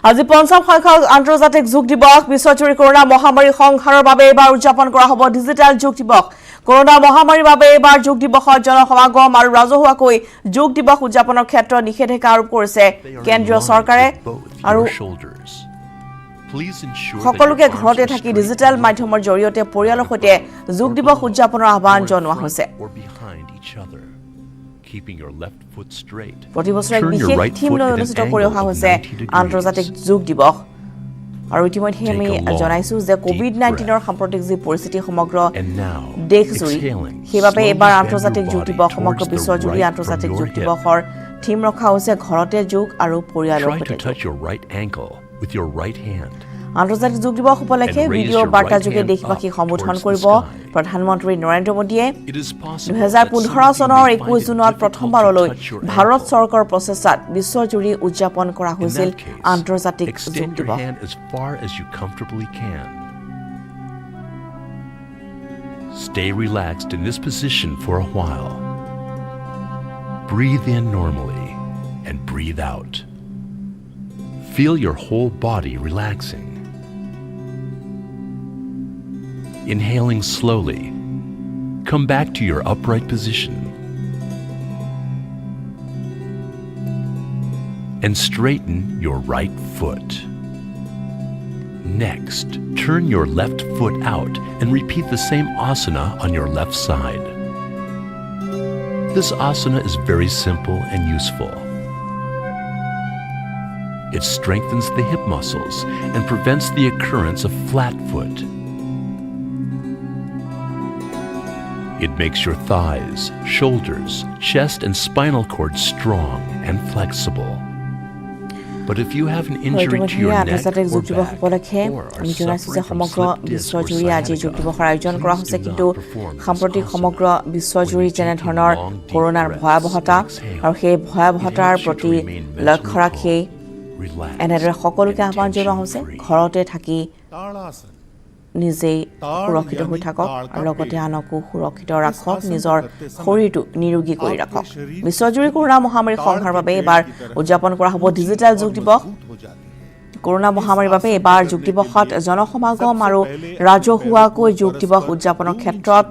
আজি পঞ্চম সংখ্যক আন্তৰ্জাতিক যোগ দিৱস বিশ্বজুৰি কৰোনা মহামাৰী সংহাৰৰ বাবে এবাৰ উদযাপন কৰা হ'ব ডিজিটেল যোগ দিৱস কৰোনা মহামাৰীৰ বাবে এবাৰ যোগ দিৱসৰ জনসমাগম আৰু ৰাজহুৱাকৈ যোগ দিৱস উদযাপনৰ ক্ষেত্ৰত নিষেধাজ্ঞা আৰোপ কৰিছে কেন্দ্ৰীয় চৰকাৰে আৰু সকলোকে ঘৰতে থাকি ডিজিটেল মাধ্যমৰ জৰিয়তে পৰিয়ালৰ সৈতে যোগ দিৱস উদযাপনৰ আহ্বান জনোৱা হৈছে প্ৰতি বছৰে বিশেষ থিম লৈ অনুষ্ঠিত কৰি অহা হৈছে আন্তৰ্জাতিক যোগ দিৱস আৰু ইতিমধ্যে আমি জনাইছো যে কোভিড-19ৰ সাম্প্ৰতিক যি পৰিস্থিতি সমগ্ৰ দেশজুৰি সেইবাবে এবাৰ আন্তৰ্জাতিক যোগ দিৱস সমগ্ৰ বিশ্বজুৰি আন্তৰ্জাতিক যোগ দিৱসৰ থিম ৰখা হৈছে ঘৰতে যোগ আৰু পৰিয়ালৰ সৈতে আন্তৰ্জাতিক যোগ দিৱস উপলক্ষে ভিডিঅ' বাৰ্তাযোগে দেশবাসীক সম্বোধন কৰিব প্ৰধানমন্ত্ৰী নৰেন্দ্ৰ মোদীয়ে 2015 চনৰ 21 জুনত প্ৰথমবাৰলৈ ভাৰত চৰকাৰৰ প্ৰচেষ্টাত বিশ্বজুৰি উদযাপন কৰা হৈছিল আন্তৰ্জাতিক যোগ দিৱস Stay relaxed in this position for a while. Breathe in normally and breathe out. Feel your whole body relaxing. Inhaling slowly, come back to your upright position and straighten your right foot. Next, turn your left foot out and repeat the same asana on your left side. This asana is very simple and useful. It strengthens the hip muscles and prevents the occurrence of flat foot. It makes your thighs, shoulders, chest, and spinal cord strong and flexible. But if you have an injury to your neck or back, আমি জনাইছো যে সমগ্ৰ বিশ্বজুৰি আজি যোগ দিৱসৰ আয়োজন কৰা হৈছে কিন্তু সাম্প্ৰতিক সমগ্ৰ বিশ্বজুৰি যেনেধৰণৰ কৰোনাৰ ভয়াৱহতা আৰু সেই ভয়াৱহতাৰ প্ৰতি লক্ষ্য ৰাখি এনেদৰে সকলোকে আহ্বান জনোৱা হৈছে ঘৰতে থাকি নিজেই সুৰক্ষিত হৈ থাকক আৰু লগতে আনকো সুৰক্ষিত ৰাখক নিজৰ শৰীৰটো নিৰোগী কৰি ৰাখক বিশ্বজুৰি কৰোনা মহামাৰীৰ সংহাৰৰ বাবে এবাৰ উদযাপন কৰা হ'ব ডিজিটেল যোগ দিৱস কৰোনা মহামাৰীৰ বাবে এবাৰ যোগ দিৱসত জনসমাগম আৰু ৰাজহুৱাকৈ যোগ দিৱস উদযাপনৰ ক্ষেত্ৰত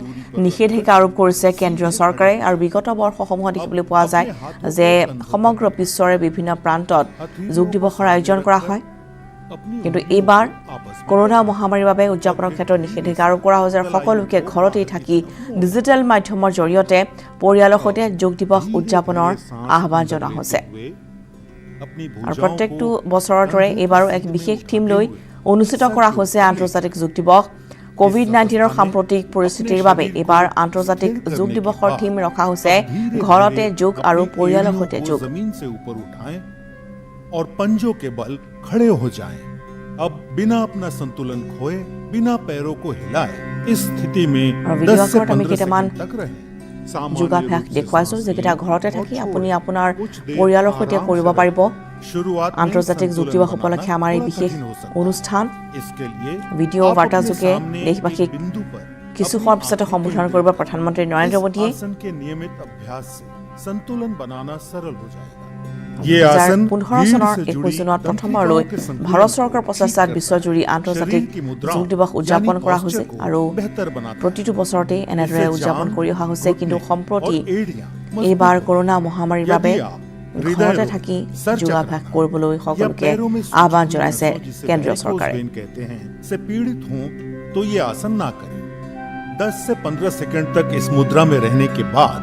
নিষেধাজ্ঞা আৰোপ কৰিছে কেন্দ্ৰীয় চৰকাৰে আৰু বিগত বৰ্ষসমূহত দেখিবলৈ পোৱা যায় যে সমগ্ৰ বিশ্বৰে বিভিন্ন প্ৰান্তত যোগ দিৱসৰ আয়োজন কৰা হয় কিন্তু এইবাৰ কৰোনা মহামাৰীৰ বাবে উদযাপনৰ ক্ষেত্ৰত নিষেধাজ্ঞা আৰোপ কৰা হৈছে সকলোকে ঘৰতেই থাকি ডিজিটেল মাধ্যমৰ জৰিয়তে পৰিয়ালৰ সৈতে যোগ দিৱস উদযাপনৰ আহ্বান জনোৱা হৈছে আৰু প্ৰত্যেকটো বছৰৰ দৰে এইবাৰো এক বিশেষ থিম লৈ অনুষ্ঠিত কৰা হৈছে আন্তৰ্জাতিক যোগ দিৱস কোভিড-19ৰ সাম্প্ৰতিক পৰিস্থিতিৰ বাবে এইবাৰ আন্তৰ্জাতিক যোগ দিৱসৰ থিম ৰখা হৈছে ঘৰতে যোগ আৰু পৰিয়ালৰ সৈতে যোগ और पंजों के बल खड़े हो जाएं। अब बिना अपना संतुलन खोए बिना पैरों को हिलाए इस स्थिति में 10 से 15 सेकंड तक रहें। যোগাভ্যাস দেখুৱাইছো যেকেইটা ঘৰতে থাকি আপুনি আপোনাৰ পৰিয়ালৰ সৈতে কৰিব পাৰিব আন্তৰ্জাতিক যোগ দিৱস উপলক্ষে আমাৰ এই বিশেষ অনুষ্ঠান ভিডিঅ' বাৰ্তাযোগে দেশবাসীক কিছু সময়ৰ পিছতে সম্বোধন কৰিব প্ৰধানমন্ত্ৰী নৰেন্দ্ৰ মোদীয়ে संतुलन बनाना सरल हो जाएगा 2015 চনৰ 21 জুনত প্ৰথমবাৰলৈ ভাৰত চৰকাৰৰ প্ৰচেষ্টাত বিশ্বজুৰি আন্তৰ্জাতিক যোগ দিৱস উদযাপন কৰা হৈছে আৰু প্ৰতিটো বছৰতে এনেদৰে উদযাপন কৰি অহা হৈছে কিন্তু সম্প্ৰতি এইবাৰ কৰোনা মহামাৰীৰ বাবে ঘৰতে থাকি যোগাভ্যাস কৰিবলৈ সকলোকে আহ্বান জনাইছে কেন্দ্ৰীয় চৰকাৰে पीड़ित हों तो ये आसन ना करें 10 से 15 सेकंड तक इस मुद्रा में रहने के बाद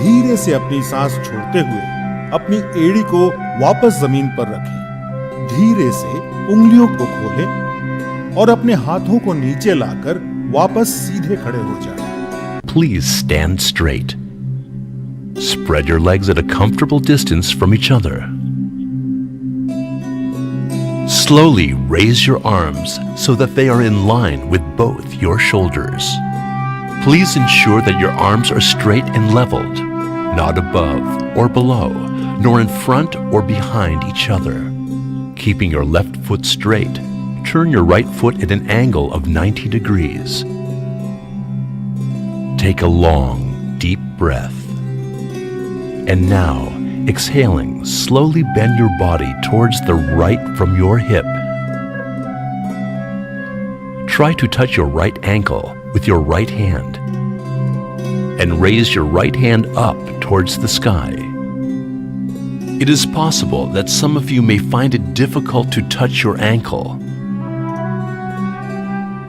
धीरे से अपनी सांस छोड़ते हुए अपनी एड़ी को वापस जमीन पर रखें धीरे से उंगलियों को खोलें और अपने हाथों को नीचे लाकर वापस सीधे खड़े हो जाएं। Please stand straight. Spread your legs at a comfortable distance from each other. Slowly raise your arms so that they are in line with both your shoulders. Please ensure that your arms are straight and leveled, not above or below, nor in front or behind each other. Keeping your left foot straight, turn your right foot at an angle of 90 degrees. Take a long, deep breath. And now, exhaling slowly bend your body towards the right from your hip. Try to touch your right ankle with your right hand and raise your right hand up towards the sky. It is possible that some of you may find it difficult to touch your ankle.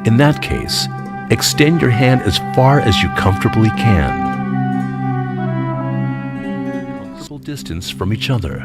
In that case, extend your hand as far as you comfortably can. Comfortable distance from each other.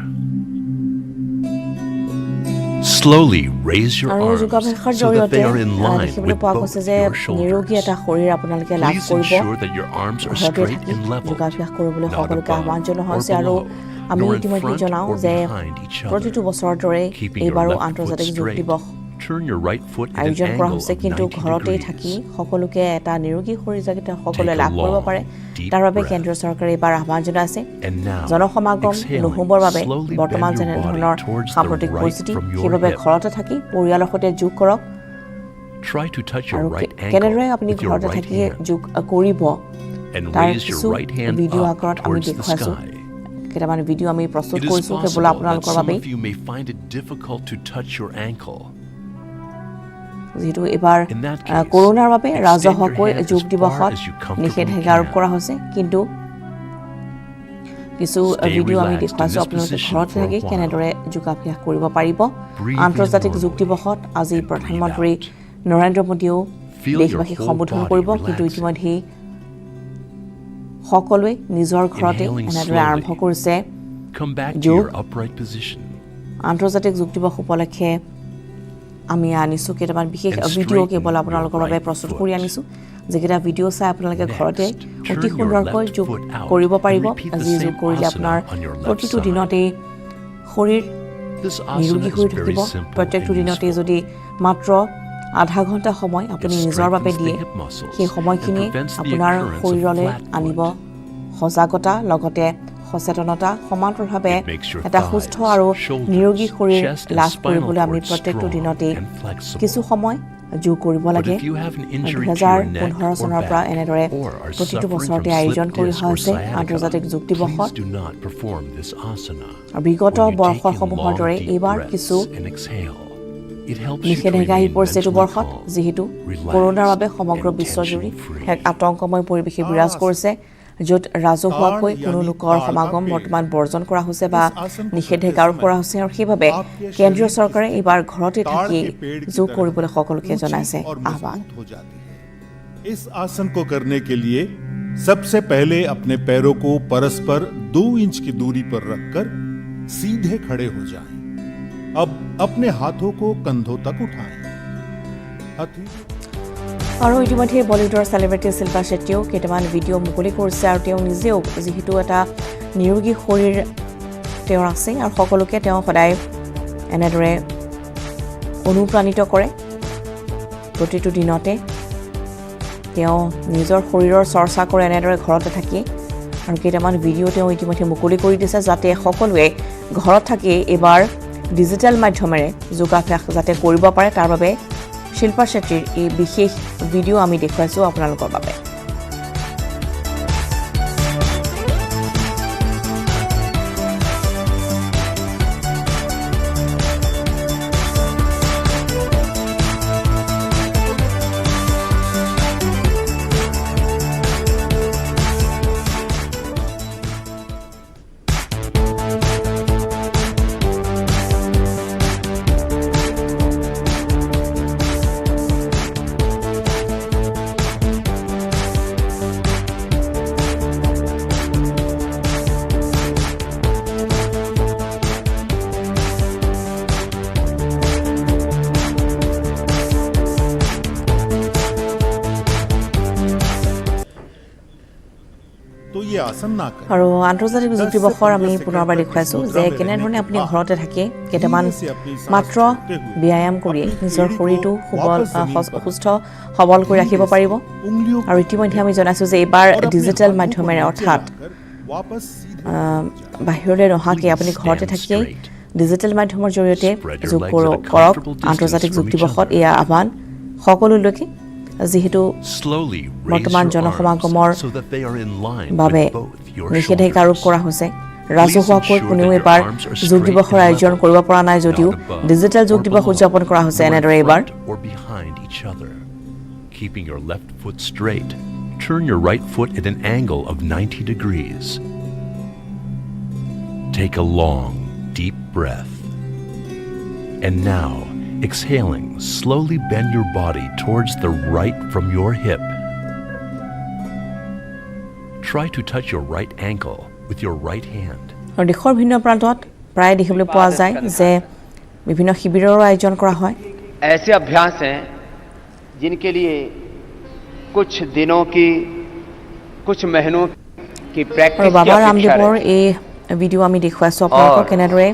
Slowly raise your আৰু arms যোগাভ্যাসৰ so that they জৰিয়তে are in line দেখিবলৈ with পোৱা both গৈছে যে your নিৰোগী shoulders. এটা শৰীৰ আপোনালোকে লাভ Please কৰিব ensure that your arms are ঘৰতে straight থাকি and level, যোগাভ্যাস কৰিবলৈ not সকলোকে আহ্বান above জনোৱা or হৈছে আৰু below, আমি nor in ইতিমধ্যে front জনাওঁ or যে behind each প্ৰতিটো other. বছৰৰ দৰে Keeping your এইবাৰো left foot আন্তৰ্জাতিক যোগ straight, দিৱস turn your right foot at an আয়োজন কৰা angle হৈছে of কিন্তু 90 ঘৰতেই থাকি degrees. সকলোকে এটা নিৰোগী শৰীৰ যাতে সকলোৱে Take a লাভ কৰিব long, পাৰে deep তাৰ বাবে breath. কেন্দ্ৰীয় চৰকাৰে এইবাৰ আহ্বান জনাইছে And now, জনসমাগম exhaling, নহ'বৰ বাবে slowly বৰ্তমান bend your যেনেধৰণৰ body towards the সাম্প্ৰতিক right পৰিস্থিতি from your সেইবাবে hip. ঘৰতে থাকি পৰিয়ালৰ সৈতে যোগ কৰক Try to touch your আৰু right ankle কেনেদৰে আপুনি with your ঘৰতে right থাকি hand যোগ কৰিব and তাৰ raise your কিছু right hand ভিডিঅ' up আগত আমি towards the দেখুৱাইছোঁ sky. কেইটামান ভিডিঅ' আমি প্ৰস্তুত It is কৰিছোঁ কেৱল possible that আপোনালোকৰ some বাবেই of you may find it difficult to touch your ankle. যিহেতু এইবাৰ In that case, কৰোনাৰ বাবে extend your ৰাজহুৱাকৈ hand as যোগ far দিৱসত as you comfortably নিষেধাজ্ঞা আৰোপ can. কৰা হৈছে কিন্তু কিছু Stay ভিডিঅ' আমি relaxed in দেখুৱাইছোঁ this আপোনালোকে position ঘৰতে for a থাকি while. কেনেদৰে যোগাভ্যাস কৰিব পাৰিব Breathe in আন্তৰ্জাতিক যোগ normally দিৱসত আজি and প্ৰধানমন্ত্ৰী breathe out. নৰেন্দ্ৰ মোদীয়েও Feel দেশবাসীক your whole সম্বোধন body কৰিব কিন্তু relaxing. ইতিমধ্যেই সকলোৱে নিজৰ ঘৰতে Inhaling এনেদৰে আৰম্ভ slowly. কৰিছে Come back to যোগ your upright position. আন্তৰ্জাতিক যোগ দিৱস উপলক্ষে আমি আনিছোঁ কেইটামান বিশেষ And ভিডিঅ' straighten কেৱল your আপোনালোকৰ বাবে right প্ৰস্তুত foot. কৰি আনিছোঁ যিকেইটা ভিডিঅ' চাই আপোনালোকে Next, ঘৰতে turn অতি your সুন্দৰকৈ left যোগ foot out কৰিব and পাৰিব repeat the যি যোগ same কৰিলে asana আপোনাৰ on your left প্ৰতিটো side. দিনতেই শৰীৰ This নিৰোগী asana হৈ is very থাকিব simple প্ৰত্যেকটো and দিনতেই useful. যদি মাত্ৰ আধা ঘণ্টা সময় আপুনি It নিজৰ বাবে strengthens the দিয়ে hip muscles সেই and সময়খিনি prevents the আপোনাৰ occurrence of শৰীৰলৈ flat foot. আনিব সজাগতা লগতে সচেতনতা সমান্তৰালভাৱে It makes your এটা thighs, সুস্থ আৰু shoulders, নিৰোগী শৰীৰ chest and লাভ spinal কৰিবলৈ আমি cord প্ৰত্যেকটো strong দিনতেই and flexible. কিছু সময় যোগ কৰিব But লাগে if you have an injury to your neck 2015 or চনৰ পৰা back, এনেদৰে or are প্ৰতিটো suffering বছৰতে from আয়োজন slip কৰি disc অহা or হৈছে sciatica, আন্তৰ্জাতিক যোগ দিৱসত please do not perform this asana. বিগত When you take in বৰ্ষসমূহৰ long, দৰে deep এইবাৰ breaths কিছু and exhale, it helps you to নিষেধাজ্ঞা আহি remain পৰিছে এইটো mentally বৰ্ষত calm, যিহেতু relaxed, কৰোনাৰ বাবে সমগ্ৰ and বিশ্বজুৰি tension-free. এক আতংকময় পৰিৱেশে বিৰাজ কৰিছে য'ত ৰাজহুৱাকৈ কোনো লোকৰ সমাগম বৰ্তমান বৰ্জন কৰা হৈছে বা নিষেধাজ্ঞা আৰোপ কৰা হৈছে আৰু সেইবাবে কেন্দ্ৰীয় চৰকাৰে এইবাৰ ঘৰতে থাকি যোগ কৰিবলৈ সকলোকে জনাইছে আহ্বান हो जाती है। इस आसन को करने के लिए सबसे पहले अपने पैरों को परस्पर 2 इंच की दूरी पर रखकर सीधे खड़े हो जाएं। अब अपने हाथों को कंधों तक उठाएं। আৰু ইতিমধ্যে বলিউডৰ চেলিব্ৰিটি শিল্পা শেট্টীয়েও কেইটামান ভিডিঅ' মুকলি কৰিছে আৰু তেওঁ নিজেও যিহেতু এটা নিৰোগী শৰীৰ তেওঁৰ আছে আৰু সকলোকে তেওঁ সদায় এনেদৰে অনুপ্ৰাণিত কৰে প্ৰতিটো দিনতে তেওঁ নিজৰ শৰীৰৰ চৰ্চা কৰে এনেদৰে ঘৰতে থাকি আৰু কেইটামান ভিডিঅ' তেওঁ ইতিমধ্যে মুকলি কৰি দিছে যাতে সকলোৱে ঘৰত থাকি এইবাৰ ডিজিটেল মাধ্যমেৰে যোগাভ্যাস যাতে কৰিব পাৰে তাৰ বাবে শিল্পা শেট্টীৰ এই বিশেষ ভিডিঅ' আমি দেখুৱাইছোঁ আপোনালোকৰ বাবে तो ये आसन ना करें। আৰু আন্তৰ্জাতিক যোগ দিৱসৰ আমি পুনৰবাৰ দেখুৱাইছোঁ যে কেনেধৰণে আপুনি ঘৰতে থাকি কেইটামান মাত্ৰ ব্যায়াম কৰি নিজৰ শৰীৰটো সুস্থ সবল কৰি ৰাখিব পাৰিব আৰু ইতিমধ্যে আমি জনাইছোঁ যে এইবাৰ ডিজিটেল মাধ্যমেৰে অৰ্থাৎ বাহিৰলৈ নহাকৈ আপুনি ঘৰতে থাকিয়েই ডিজিটেল মাধ্যমৰ জৰিয়তে যোগ কৰক আন্তৰ্জাতিক যোগ দিৱসত এয়া আহ্বান সকলোলৈকে যিহেতু বৰ্তমান জনসমাগমৰ বাবে নিষেধাজ্ঞা আৰোপ কৰা হৈছে ৰাজহুৱাকৈ কোনেও এবাৰ যোগ দিৱসৰ আয়োজন কৰিব পৰা নাই যদিও ডিজিটেল যোগ দিৱস উদযাপন কৰা হৈছে এনেদৰে এইবাৰ or behind each other. Keeping your left foot straight, turn your right foot at an angle of 90 degrees. Take a long, deep breath. And now, exhaling, slowly bend your body towards the right from your hip. Try to touch your right ankle with your right hand. আৰু দেশৰ ভিন্ন প্ৰান্তত প্ৰায় দেখিবলৈ পোৱা যায় যে বিভিন্ন শিবিৰৰ আয়োজন কৰা হয় ऐसे अभ्यास हैं जिनके लिए कुछ दिनों की कुछ महीनों की আৰু प्रैक्टिस की বাবা अपेक्षा ৰামদেৱৰ रहती है। এই ভিডিঅ' আমি দেখুৱাইছোঁ আপোনালোকক কেনেদৰে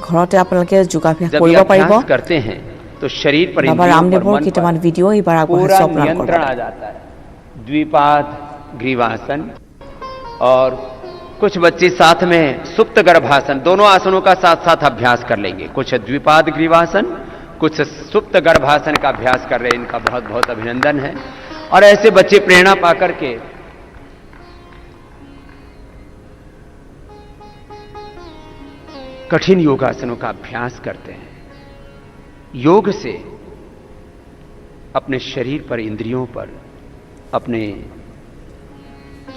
ঘৰতে আপোনালোকে যোগাভ্যাস जब কৰিব ये পাৰিব अभ्यास करते हैं तो शरीर पर বাবা इंद्रियों पर ৰামদেৱৰ मन কেইটামান पर ভিডিঅ' এইবাৰ पूरा আগবঢ়াইছোঁ আপোনালোকৰ नियंत्रण आ जाता है। द्विपाद ग्रीवासन और कुछ बच्चे साथ में सुप्त गर्भासन दोनों आसनों का साथ साथ अभ्यास कर लेंगे। कुछ द्विपाद ग्रीवासन कुछ सुप्त गर्भासन का अभ्यास कर रहे हैं। इनका बहुत बहुत अभिनंदन है। और ऐसे बच्चे प्रेरणा पाकर के कठिन योगासनों का अभ्यास करते हैं। योग से अपने शरीर पर इंद्रियों पर अपने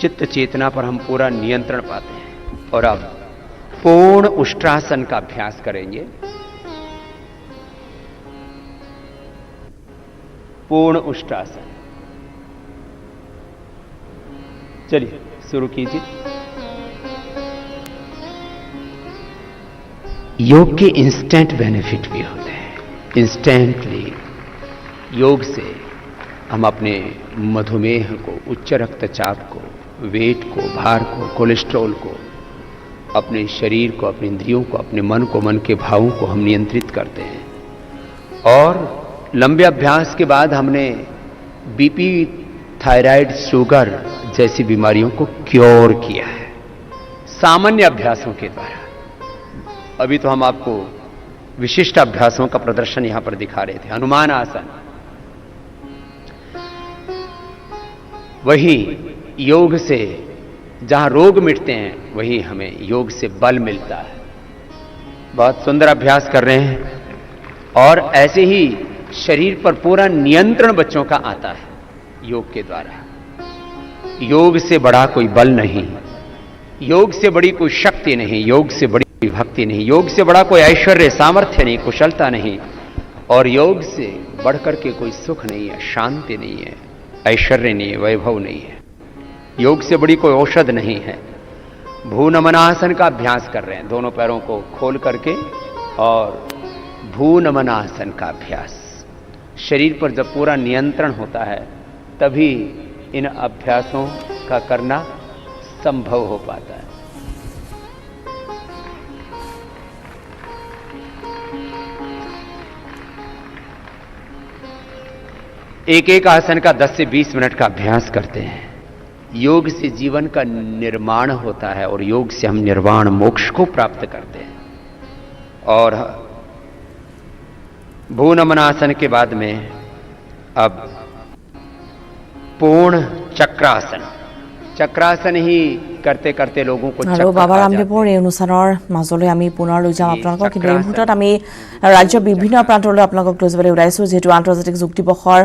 चित्त चेतना पर हम पूरा नियंत्रण पाते हैं। और अब पूर्ण उष्ट्रासन का अभ्यास करेंगे। पूर्ण उष्ट्रासन चलिए शुरू कीजिए। योग के इंस्टेंट बेनिफिट भी होते हैं। इंस्टेंटली योग से हम अपने मधुमेह को, उच्च रक्तचाप को, वेट को, भार को, कोलेस्ट्रॉल को, अपने शरीर को, अपने इंद्रियों को, अपने मन को, मन के भावों को हम नियंत्रित करते हैं। और लंबे अभ्यास के बाद हमने बीपी, थायराइड, शुगर जैसी बीमारियों को क्योर किया है सामान्य अभ्यासों के द्वारा। अभी तो हम आपको विशिष्ट अभ्यासों का प्रदर्शन यहां पर दिखा रहे थे। हनुमान आसन, वही योग से जहां रोग मिटते हैं वही हमें योग से बल मिलता है। बहुत सुंदर अभ्यास कर रहे हैं। और ऐसे ही शरीर पर पूरा नियंत्रण बच्चों का आता है योग के द्वारा। योग से बड़ा कोई बल नहीं, योग से बड़ी कोई शक्ति नहीं, योग से बड़ी भक्ति नहीं, योग से बड़ा कोई ऐश्वर्य, सामर्थ्य नहीं, कुशलता नहीं, और योग से बढ़कर के कोई सुख नहीं है, शांति नहीं है, ऐश्वर्य नहीं है, वैभव नहीं है। योग से बड़ी कोई औषध नहीं है। भूनमनासन का अभ्यास कर रहे हैं। दोनों पैरों को खोल करके और भूनमनासन का अभ्यास। शरीर पर जब पूरा नियंत्रण होता है तभी इन अभ्यासों का करना संभव हो पाता है। एक एक आसन का 10 से 20 मिनट का अभ्यास करते हैं। योग से जीवन का निर्माण होता है और योग से हम निर्वाण मोक्ष को प्राप्त करते हैं। और भूनमनासन के बाद में अब पूर्ण चक्रासन। चक्रासन ही करते करते लोगों को আৰু বাবা ৰামদেৱৰ এই অনুষ্ঠানৰ মাজলৈ আমি পুনৰ লৈ যাম আপোনালোকক। কিন্তু এই মুহূৰ্তত আমি ৰাজ্যৰ বিভিন্ন প্ৰান্তলৈ আপোনালোকক লৈ যাবলৈ ওলাইছোঁ। যিহেতু আন্তৰ্জাতিক যোগ দিৱসৰ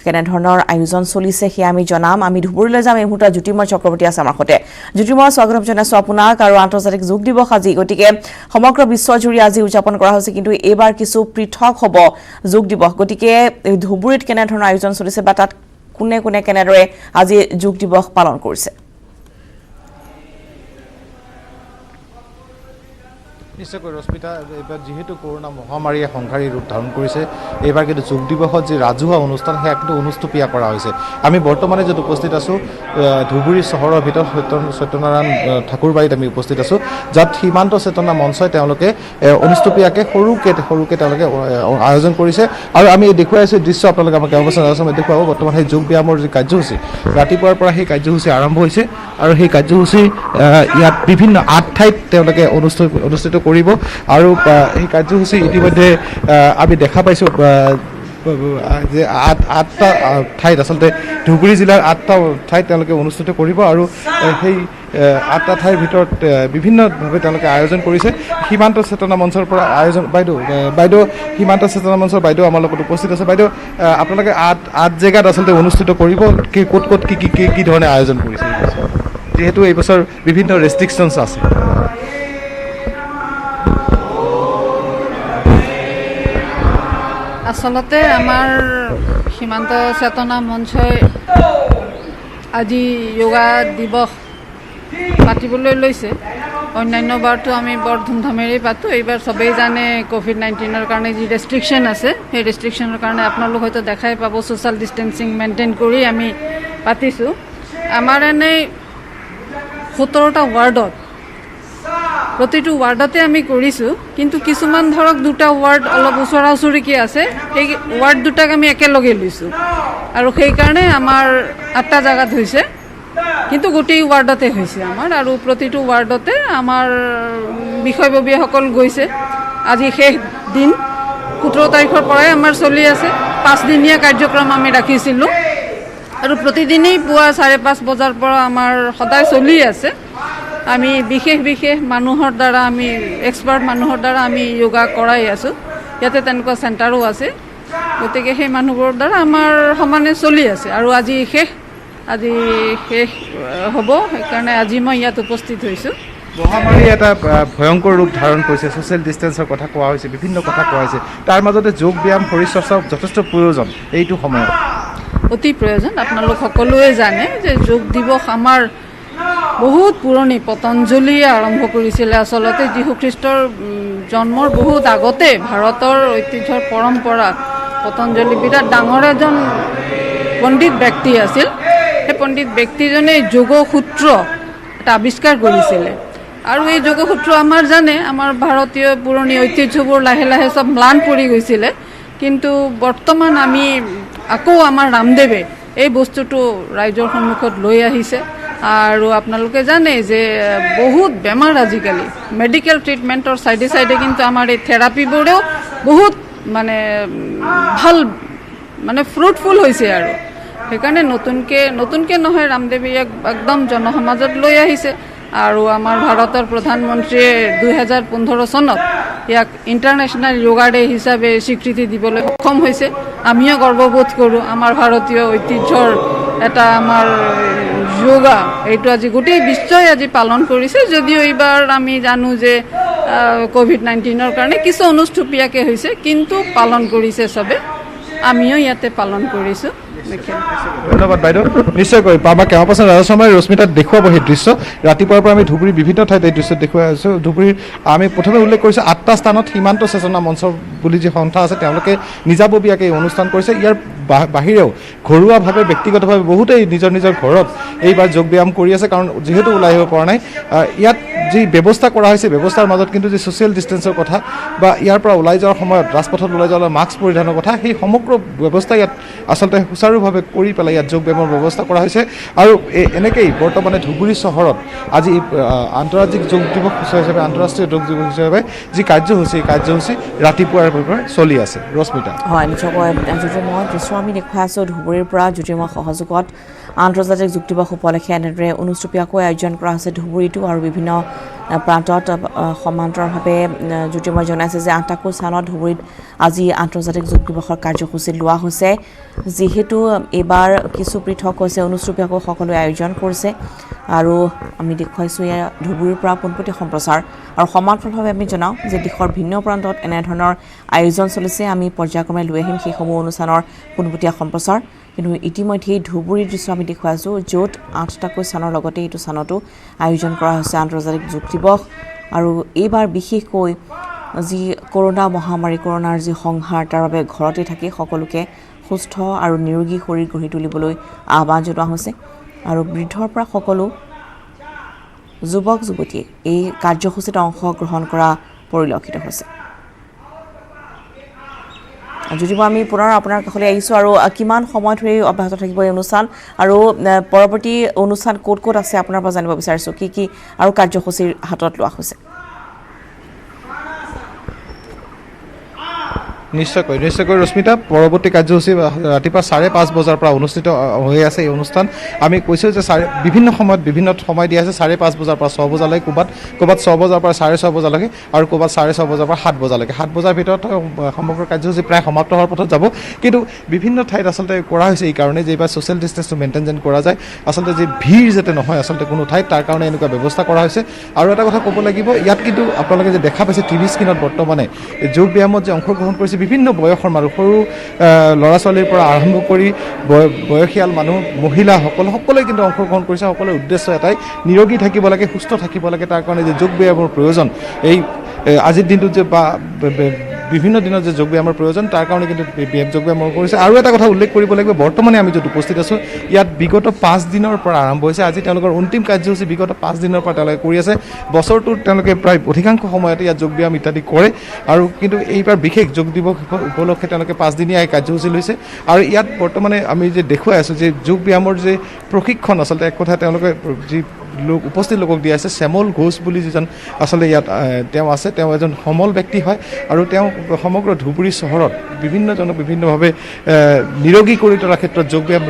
কেনেধৰণৰ আয়োজন চলিছে সেয়া আমি জনাম। আমি ধুবুৰীলৈ যাম। এই মুহূৰ্তত জ্যোতিৰ্ময় চক্ৰৱৰ্তী আছে আমাৰ সৈতে। জ্যোতিৰ্ময়, স্বাগতম জনাইছোঁ আপোনাক। আৰু আন্তৰ্জাতিক যোগ দিৱস আজি, গতিকে সমগ্ৰ বিশ্বজুৰি আজি উদযাপন কৰা হৈছে, কিন্তু এইবাৰ কিছু পৃথক হ'ব যোগ দিৱস। গতিকে ধুবুৰীত কেনেধৰণৰ আয়োজন চলিছে বা তাত কোনে কোনে কেনেদৰে আজি যোগ দিৱস পালন কৰিছে? নিশ্চয়কৈ ৰশ্মিতা, এইবাৰ যিহেতু কৰোণা মহামাৰীয়ে সংঘাৰী ৰূপ ধাৰণ কৰিছে, এইবাৰ কিন্তু যোগ দিৱসত যি ৰাজহুৱা অনুষ্ঠান সেয়া কিন্তু অনুষ্টুপীয়া কৰা হৈছে। আমি বৰ্তমানে য'ত উপস্থিত আছোঁ ধুবুৰী চহৰৰ ভিতৰত সত্যনাৰায়ণ ঠাকুৰবাৰীত আমি উপস্থিত আছোঁ, য'ত সীমান্ত চেতনা মঞ্চই তেওঁলোকে অনুষ্টুপীয়াকৈ সৰুকৈ তেওঁলোকে আয়োজন কৰিছে। আৰু আমি দেখুৱাই আছোঁ দৃশ্য, আপোনালোকে আমাক দেখুৱাব। বৰ্তমান সেই যোগ ব্যায়ামৰ যি কাৰ্যসূচী ৰাতিপুৱাৰ পৰা সেই কাৰ্যসূচী আৰম্ভ হৈছে আৰু সেই কাৰ্যসূচী ইয়াত বিভিন্ন 8 ঠাইত তেওঁলোকে অনুষ্ঠিত কৰিব। আৰু এই কাৰ্যসূচী ইতিমধ্যে আমি দেখা পাইছোঁ যে আঠটা ঠাইত আচলতে ধুবুৰী জিলাৰ 8টা ঠাইত তেওঁলোকে অনুষ্ঠিত কৰিব আৰু সেই 8টা ঠাইৰ ভিতৰত বিভিন্নভাৱে তেওঁলোকে আয়োজন কৰিছে সীমান্ত চেতনা মঞ্চৰ পৰা আয়োজন বাইদেউ সীমান্ত চেতনা মঞ্চৰ বাইদেউ আমাৰ লগত উপস্থিত আছে বাইদেউ আপোনালোকে 8 জেগাত আচলতে অনুষ্ঠিত কৰিব ক'ত কি ধৰণে আয়োজন কৰিছে যিহেতু এই বছৰ বিভিন্ন ৰেষ্ট্ৰিকশ্যনছ আছে আচলতে আমাৰ সীমান্ত চেতনা মঞ্চই আজি যোগা দিৱস পাতিবলৈ লৈছে অন্যান্য বাৰটো আমি বৰ ধুমধামেৰে পাতোঁ এইবাৰ সবেই জানে কোভিড-19ৰ কাৰণে যি ৰেষ্ট্ৰিকশ্যন আছে সেই ৰেষ্ট্ৰিকশ্যনৰ কাৰণে আপোনালোক হয়তো দেখাই পাব ছ'চিয়েল ডিষ্টেঞ্চিং মেইনটেইন কৰি আমি পাতিছোঁ আমাৰ এনেই 17টা ৱাৰ্ডত প্ৰতিটো ৱাৰ্ডতে আমি কৰিছোঁ কিন্তু কিছুমান ধৰক দুটা ৱাৰ্ড অলপ ওচৰা ওচৰিকৈ আছে সেই ৱাৰ্ড দুটাক আমি একেলগে লৈছোঁ আৰু সেইকাৰণে আমাৰ 8টা জেগাত হৈছে কিন্তু গোটেই ৱাৰ্ডতে হৈছে আমাৰ আৰু প্ৰতিটো ৱাৰ্ডতে আমাৰ বিষয়ববীয়াসকল গৈছে আজি শেষ দিন 17 তাৰিখৰ পৰাই আমাৰ চলি আছে 5দিনীয়া কাৰ্যক্ৰম আমি ৰাখিছিলোঁ আৰু প্ৰতিদিনেই পুৱা 5:30 বজাৰ পৰা আমাৰ সদায় চলি আছে আমি বিশেষ মানুহৰ দ্বাৰা আমি এক্সপাৰ্ট মানুহৰ দ্বাৰা আমি যোগা কৰাই আছোঁ ইয়াতে তেনেকুৱা চেণ্টাৰো আছে গতিকে সেই মানুহবোৰৰ দ্বাৰা আমাৰ সমানে চলি আছে আৰু আজি শেষ হ'ব সেইকাৰণে আজি মই ইয়াত উপস্থিত হৈছোঁ মহামাৰী এটা ভয়ংকৰ ৰূপ ধাৰণ কৰিছে ছ'চিয়েল ডিষ্টেঞ্চৰ কথা কোৱা হৈছে বিভিন্ন কথা কোৱা হৈছে তাৰ মাজতে যোগ ব্যায়াম শৰীৰ চৰ্চা যথেষ্ট প্ৰয়োজন এইটো সময়ত অতি প্ৰয়োজন আপোনালোক সকলোৱে জানে যে যোগ দিৱস আমাৰ বহুত পুৰণি পতঞ্জলীয়ে আৰম্ভ কৰিছিলে আচলতে যীশু খ্ৰীষ্টৰ জন্মৰ বহুত আগতে ভাৰতৰ ঐতিহ্যৰ পৰম্পৰা পতঞ্জলী বিৰাট ডাঙৰ এজন পণ্ডিত ব্যক্তি আছিল সেই পণ্ডিত ব্যক্তিজনে যোগসূত্ৰ এটা আৱিষ্কাৰ কৰিছিলে আৰু এই যোগসূত্ৰ আমাৰ জানে আমাৰ ভাৰতীয় পুৰণি ঐতিহ্যবোৰ লাহে লাহে চব ম্লান পৰি গৈছিলে কিন্তু বৰ্তমান আমি আকৌ আমাৰ ৰামদেৱে এই বস্তুটো ৰাইজৰ সন্মুখত লৈ আহিছে আৰু আপোনালোকে জানে যে বহুত বেমাৰ আজিকালি মেডিকেল ট্ৰিটমেণ্টৰ সাইডে কিন্তু আমাৰ এই থেৰাপিবোৰেও বহুত মানে ভাল মানে ফ্ৰুটফুল হৈছে আৰু সেইকাৰণে নতুনকৈ নহয় ৰামদেৱে ইয়াক একদম জনসমাজত লৈ আহিছে আৰু আমাৰ ভাৰতৰ প্ৰধানমন্ত্ৰীয়ে 2015 চনত ইয়াক ইণ্টাৰনেশ্যনেল যোগা ডে হিচাপে স্বীকৃতি দিবলৈ সক্ষম হৈছে আমিও গৰ্ববোধ কৰোঁ আমাৰ ভাৰতীয় ঐতিহ্যৰ এটা আমাৰ যোগা এইটো আজি গোটেই বিশ্বই আজি পালন কৰিছে যদিও এইবাৰ আমি জানো যে কোভিড-19ৰ কাৰণে কিছু অনুষ্ঠুপীয়াকৈ হৈছে কিন্তু পালন কৰিছে চবে আমিও ইয়াতে পালন কৰিছোঁ ধন্যবাদ বাইদেউ নিশ্চয়কৈ আমাৰ কেম্পাছৰ ৰাজা শৰ্মাই ৰশ্মিতাত দেখুৱাব সেই দৃশ্য ৰাতিপুৱাৰ পৰা আমি ধুবুৰীৰ বিভিন্ন ঠাইত এই দৃশ্য দেখুৱাই আছোঁ ধুবুৰীৰ আমি প্ৰথমে উল্লেখ কৰিছোঁ 8টা স্থানত সীমান্ত চেতনা মঞ্চ বুলি যি সংস্থা আছে তেওঁলোকে নিজাববীয়াকৈ এই অনুষ্ঠান কৰিছে ইয়াৰ বাহিৰেও ঘৰুৱাভাৱে ব্যক্তিগতভাৱে বহুতেই নিজৰ ঘৰত এইবাৰ যোগ ব্যায়াম কৰি আছে কাৰণ যিহেতু ওলাই আহিব পৰা নাই ইয়াত যি ব্যৱস্থা কৰা হৈছে ব্যৱস্থাৰ মাজত কিন্তু যি ছ'চিয়েল ডিষ্টেঞ্চৰ কথা বা ইয়াৰ পৰা ওলাই যোৱাৰ সময়ত ৰাজপথত ওলাই যোৱাৰ মাস্ক পৰিধানৰ কথা সেই সমগ্ৰ ব্যৱস্থা ইয়াত আচলতে সুচাৰুভাৱে কৰি পেলাই ইয়াত যোগ ব্যায়ামৰ ব্যৱস্থা কৰা হৈছে আৰু এনেকৈয়ে বৰ্তমানে ধুবুৰী চহৰত আজি আন্তঃৰাজ্যিক যোগ দিৱস হিচাপে আন্তঃৰাষ্ট্ৰীয় যোগ দিৱস হিচাপে যি কাৰ্যসূচী ৰাতিপুৱাৰ পৰা চলি আছে ৰশ্মিতা হয় নিশ্চয়কৈ জ্যোতিৰ্ময় দৃশ্য আমি দেখুৱাই আছোঁ ধুবুৰীৰ পৰা জ্যোতিৰ্ময় সহযোগত আন্তৰ্জাতিক যোগ দিৱস উপলক্ষে এনেদৰে অনুষ্ঠুপীয়াকৈ আয়োজন কৰা হৈছে ধুবুৰীতো আৰু বিভিন্ন প্ৰান্তত সমান্তৰালভাৱে জ্যোতিৰ্ময় জনাইছে যে 8টাকৈ স্থানত ধুবুৰীত আজি আন্তৰ্জাতিক যোগ দিৱসৰ কাৰ্যসূচী লোৱা হৈছে যিহেতু এইবাৰ কিছু পৃথক হৈছে অনুষ্ঠুপীয়াকৈ সকলোৱে আয়োজন কৰিছে আৰু আমি দেখুৱাইছোঁ ইয়াৰ ধুবুৰীৰ পৰা পোনপটীয়া সম্প্ৰচাৰ আৰু সমান্তৰালভাৱে আমি জনাওঁ যে দেশৰ ভিন্ন প্ৰান্তত এনেধৰণৰ আয়োজন চলিছে আমি পৰ্যায়ক্ৰমে লৈ আহিম সেইসমূহ অনুষ্ঠানৰ পোনপটীয়া সম্প্ৰচাৰ কিন্তু ইতিমধ্যেই ধুবুৰীৰ দৃশ্য আমি দেখুৱাইছোঁ য'ত 8টাকৈ স্থানৰ লগতে এইটো স্থানতো আয়োজন কৰা হৈছে আন্তৰ্জাতিক যোগ দিৱস আৰু এইবাৰ বিশেষকৈ যি কৰোণা মহামাৰী কৰোণাৰ যি সংহাৰ তাৰ বাবে ঘৰতে থাকি সকলোকে সুস্থ আৰু নিৰোগী শৰীৰ গঢ়ি তুলিবলৈ আহ্বান জনোৱা হৈছে আৰু বৃদ্ধৰ পৰা সকলো যুৱক যুৱতীয়ে এই কাৰ্যসূচীত অংশগ্ৰহণ কৰা পৰিলক্ষিত হৈছে যদি আমি পুনৰ আপোনাৰ কাষলৈ আহিছোঁ আৰু কিমান সময় ধৰি অব্যাহত থাকিব এই অনুষ্ঠান আৰু পৰৱৰ্তী অনুষ্ঠান ক'ত আছে আপোনাৰ পৰা জানিব বিচাৰিছোঁ কি আৰু কাৰ্যসূচীৰ হাতত লোৱা হৈছে নিশ্চয়কৈ ৰশ্মিতা পৰৱৰ্তী কাৰ্যসূচী ৰাতিপুৱা 5:30 বজাৰ পৰা অনুষ্ঠিত হৈ আছে এই অনুষ্ঠান আমি কৈছোঁ যে বিভিন্ন সময়ত বিভিন্ন সময় দিয়া আছে 5:30 বজাৰ পৰা 6 বজালৈ ক'ৰবাত 6 বজাৰ পৰা 6:30 বজালৈকে আৰু ক'ৰবাত 6:30 বজাৰ পৰা 7 বজালৈকে 7 বজাৰ ভিতৰত সমগ্ৰ কাৰ্যসূচী প্ৰায় সমাপ্ত হোৱাৰ পথত যাব কিন্তু বিভিন্ন ঠাইত আচলতে কৰা হৈছে এই কাৰণে যে এইবাৰ ছ'চিয়েল ডিষ্টেন্সটো মেইনটেইন যেন কৰা যায় আচলতে যে ভিৰ যাতে নহয় আচলতে কোনো ঠাইত তাৰ কাৰণে এনেকুৱা ব্যৱস্থা কৰা হৈছে আৰু এটা কথা ক'ব লাগিব ইয়াত কিন্তু আপোনালোকে যে দেখা পাইছে টিভি স্ক্ৰীণত বৰ্তমানে যোগ ব্যায়ামত যে অংশগ্ৰহণ কৰিছে বিভিন্ন বয়সৰ মানুহ সৰু ল'ৰা ছোৱালীৰ পৰা আৰম্ভ কৰি বয়সীয়াল মানুহ মহিলা সকলোৱে কিন্তু অংশগ্ৰহণ কৰিছে সকলোৰে উদ্দেশ্য এটাই নিৰোগী থাকিব লাগে সুস্থ থাকিব লাগে তাৰ কাৰণে যে যোগ ব্যায়ামৰ প্ৰয়োজন এই আজিৰ দিনটোত যে বা বিভিন্ন দিনত যে যোগ ব্যায়ামৰ প্ৰয়োজন তাৰ কাৰণে কিন্তু যোগ ব্যায়াম কৰিছে আৰু এটা কথা উল্লেখ কৰিব লাগিব বৰ্তমানে আমি য'ত উপস্থিত আছোঁ ইয়াত বিগত 5 দিনৰ পৰা আৰম্ভ হৈছে আজি তেওঁলোকৰ অন্তিম কাৰ্যসূচী বিগত 5 দিনৰ পৰা তেওঁলোকে কৰি আছে বছৰটোত তেওঁলোকে প্ৰায় অধিকাংশ সময়তে ইয়াত যোগ ব্যায়াম ইত্যাদি কৰে আৰু কিন্তু এইবাৰ বিশেষ যোগ দিৱস উপলক্ষে তেওঁলোকে 5 দিনীয়া এই কাৰ্যসূচী লৈছে আৰু ইয়াত বৰ্তমানে আমি যে দেখুৱাই আছোঁ যে যোগ ব্যায়ামৰ যে প্ৰশিক্ষণ আচলতে এক কথা তেওঁলোকে যি লোক উপস্থিত লোকক দিয়া আছে শ্যামল ঘোষ বুলি যিজন আচলতে ইয়াত তেওঁ আছে তেওঁ এজন সমল ব্যক্তি হয় আৰু তেওঁ সমগ্ৰ ধুবুৰী চহৰত বিভিন্নজনক বিভিন্নভাৱে নিৰোগী কৰি তোলাৰ ক্ষেত্ৰত যোগ ব্যায়াম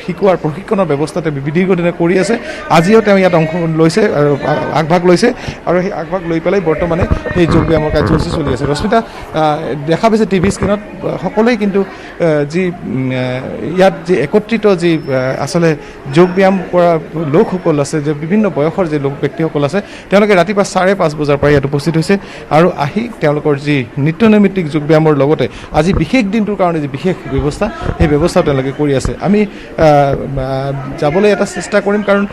শিকোৱাৰ প্ৰশিক্ষণৰ ব্যৱস্থা তেওঁ দীৰ্ঘদিনে কৰি আছে আজিও তেওঁ ইয়াত অংশ লৈছে আৰু আগভাগ লৈছে আৰু সেই আগভাগ লৈ পেলাই বৰ্তমানে সেই যোগ ব্যায়ামৰ কাৰ্যসূচী চলি আছে ৰশ্মিতা দেখা পাইছে টিভি স্ক্ৰীণত সকলোৱে কিন্তু যি ইয়াত যি একত্ৰিত যি আচলতে যোগ ব্যায়াম কৰা লোকসকল আছে যে বিভিন্ন বয়সৰ যে লোক ব্যক্তিসকল আছে তেওঁলোকে ৰাতিপুৱা 5:30 বজাৰ পৰা ইয়াত উপস্থিত হৈছে আৰু আহি তেওঁলোকৰ যি নিত্য নৈমিত্তিক যোগ ব্যায়ামৰ লগতে আজি বিশেষ দিনটোৰ কাৰণে যি বিশেষ ব্যৱস্থা সেই ব্যৱস্থা তেওঁলোকে কৰি আছে আমি যাবলৈ এটা চেষ্টা কৰিম কাৰণ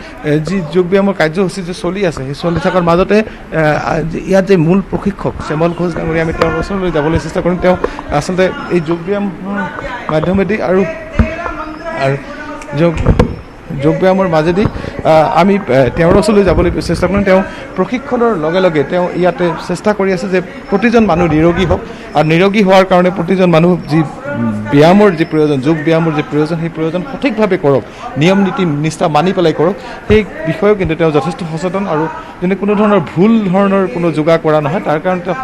যি যোগ ব্যায়ামৰ কাৰ্যসূচী যে চলি আছে সেই চলি থকাৰ মাজতে ইয়াত যে মূল প্ৰশিক্ষক শ্যামল ঘোষ ডাঙৰীয়া আমি তেওঁৰ ওচৰলৈ যাবলৈ চেষ্টা কৰিম তেওঁ আচলতে এই যোগ ব্যায়াম মাধ্যমেদি আৰু যোগ ব্যায়ামৰ মাজেদি আমি তেওঁৰ ওচৰলৈ যাবলৈ চেষ্টা কৰিম তেওঁ প্ৰশিক্ষণৰ লগে লগে তেওঁ ইয়াতে চেষ্টা কৰি আছে যে প্ৰতিজন মানুহ নিৰোগী হওক আৰু নিৰোগী হোৱাৰ কাৰণে প্ৰতিজন মানুহ যি ব্যায়ামৰ যি প্ৰয়োজন যোগ ব্যায়ামৰ যি প্ৰয়োজন সেই প্ৰয়োজন সঠিকভাৱে কৰক নিয়ম নীতি নিষ্ঠা মানি পেলাই কৰক সেই বিষয়েও কিন্তু তেওঁ যথেষ্ট সচেতন আৰু যেনে কোনো ধৰণৰ ভুল ধৰণৰ কোনো যোগা কৰা নহয় তাৰ কাৰণে তেওঁ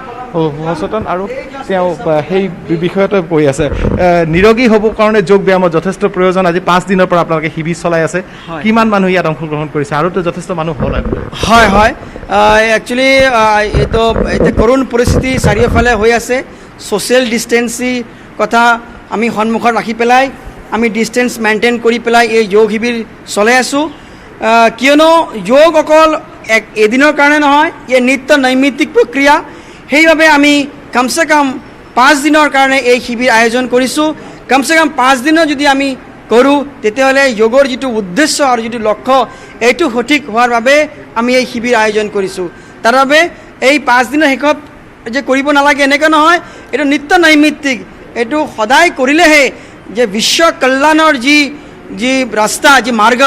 সচেতন আৰু তেওঁ সেই বিষয়তে কৈ আছে নিৰোগী হ'বৰ কাৰণে যোগ ব্যায়ামৰ যথেষ্ট প্ৰয়োজন আজি 5 দিনৰ পৰা আপোনালোকে শিবিৰ চলাই আছে কিমান মানুহ ইয়াত অংশগ্ৰহণ কৰিছে আৰুতো যথেষ্ট মানুহ হ'ল হয় একচুৱেলি এইটো এতিয়া কৰোণ পৰিস্থিতি চাৰিওফালে হৈ আছে ছ'চিয়েল ডিষ্টেন্সি কথা আমি সন্মুখত ৰাখি পেলাই আমি ডিষ্টেন্স মেইনটেইন কৰি পেলাই এই যোগ শিবিৰ চলাই আছোঁ কিয়নো যোগ অকল এদিনৰ কাৰণে নহয় এই নিত্য নৈমিত্তিক প্ৰক্ৰিয়া সেইবাবে আমি কমচে কম 5 দিনৰ কাৰণে এই শিবিৰ আয়োজন কৰিছোঁ কমচে কম 5 দিনৰ যদি আমি কৰোঁ তেতিয়াহ'লে যোগৰ যিটো উদ্দেশ্য আৰু যিটো লক্ষ্য এইটো সঠিক হোৱাৰ বাবে আমি এই শিবিৰ আয়োজন কৰিছোঁ তাৰ বাবে এই 5 দিনৰ শেষত যে কৰিব নালাগে এনেকৈ নহয় এইটো নিত্য নৈমিত্তিক এইটো সদায় কৰিলেহে যে বিশ্ব কল্যাণৰ যি ৰাস্তা যি মাৰ্গ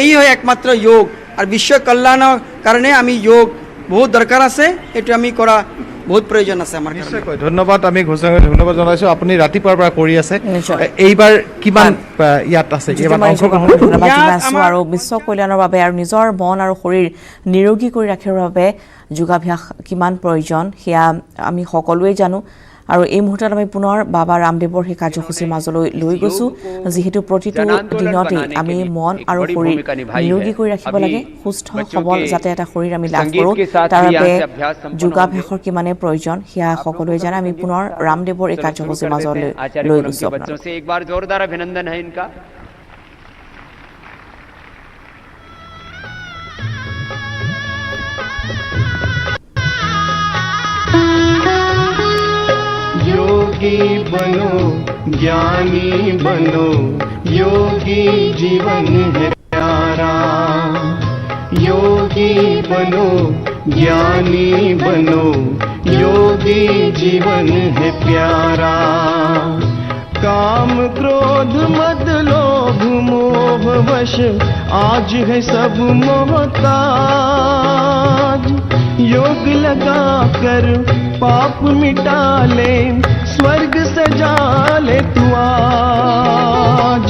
এই হয় একমাত্ৰ যোগ আৰু বিশ্ব কল্যাণৰ কাৰণে আমি যোগ বহুত দৰকাৰ আছে এইটো আমি কৰা বহুত প্ৰয়োজন আছে আমাৰ নিশ্চয়কৈ ধন্যবাদ আমি ঘোষণা ধন্যবাদ জনাইছোঁ আপুনি ৰাতিপুৱাৰ পৰা কৰি আছে এইবাৰ কিমান ইয়াত আছে আৰু বিশ্ব কল্যাণৰ বাবে আৰু নিজৰ মন আৰু শৰীৰ নিৰোগী কৰি ৰাখিবৰ বাবে যোগাভ্যাস কিমান প্ৰয়োজন সেয়া আমি সকলোৱে জানো আৰু এই মুহূৰ্তত আমি পুনৰ বাবা ৰামদেৱৰ সেই কাৰ্যসূচীৰ মাজলৈ লৈ গৈছোঁ যিহেতু প্ৰতিটো দিনতে আমি মন আৰু শৰীৰ নিৰোগী কৰি ৰাখিব লাগে সুস্থ সবল যাতে এটা শৰীৰ আমি লাভ কৰোঁ তাৰ বাবে যোগাভ্যাসৰ কিমানে প্ৰয়োজন সেয়া সকলোৱে জানে আমি পুনৰ ৰামদেৱৰ এই কাৰ্যসূচীৰ মাজলৈ লৈ গৈছোঁ योगी बनो ज्ञानी बनो योगी जीवन है प्यारा योगी बनो ज्ञानी बनो योगी जीवन है प्यारा काम क्रोध मद लोभ मोह वश आज है सब मोहताज योग लगा कर पाप मिटा ले स्वर्ग सजा ले तू आज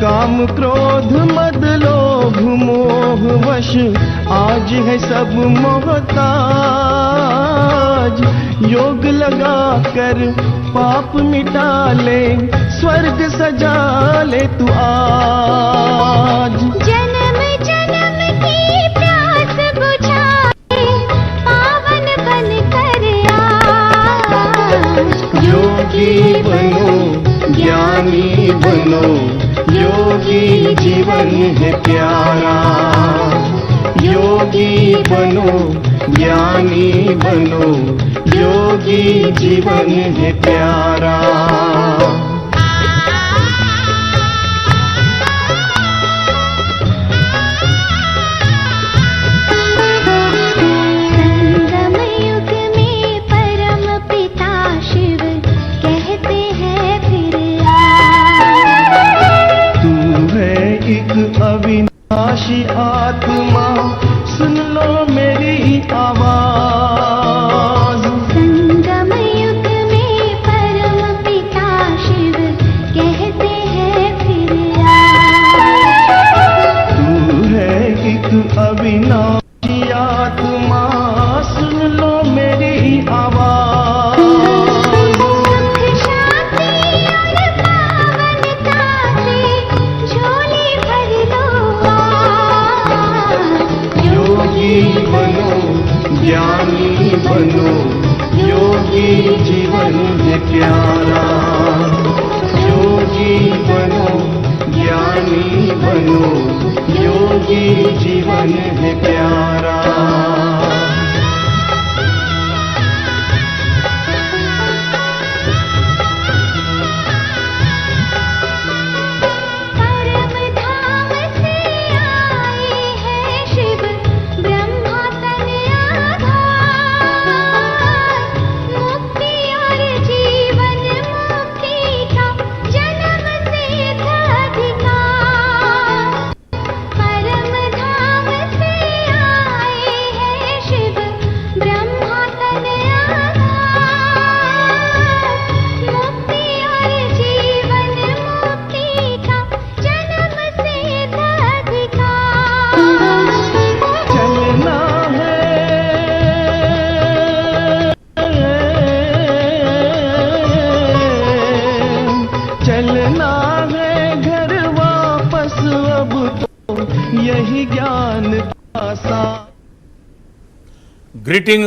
काम क्रोध मद लोभ मोह वश आज है सब मोहताज। योग लगा कर पाप मिटा ले, स्वर्ग सजा ले तू आज। जन्म जन्म की प्यास बुझाए, पावन बन कर आ। योगी बनो ज्ञानी बनो, योगी जीवन है प्यारा। योगी बनो ज्ञानी बनो, योगी जीवन है प्यारा। संगम युग में परम पिता शिव कहते हैं फिर आ। तू है एक अविनाशी आत्मा, सुन लो मेरी आवाज। संगम युग में परम पिता शिव कहते हैं फिर आ। तू है एक अविनाशी आत्मा, सुन लो मेरी आवाज। सुख शांति और पावनता से झोली भर लो आज। योगी बनो ज्ञानी बनो, योगी जीवन है प्यारा। योगी बनो ज्ञानी बनो, योगी जीवन है प्यारा। परम धाम से आए हैं शिव ब्रह्मा तन आधार। मुक्ति और जीवन मुक्ति का जन्म सिद्ध अधिकार। परम धाम से आए हैं शिव ब्रह्मा तन आधार। मुक्ति और जीवन मुक्ति का जन्म सिद्ध अधिकार। चलना है चलना है घर वापस, अब तो यही ज्ञान का सा। Greetings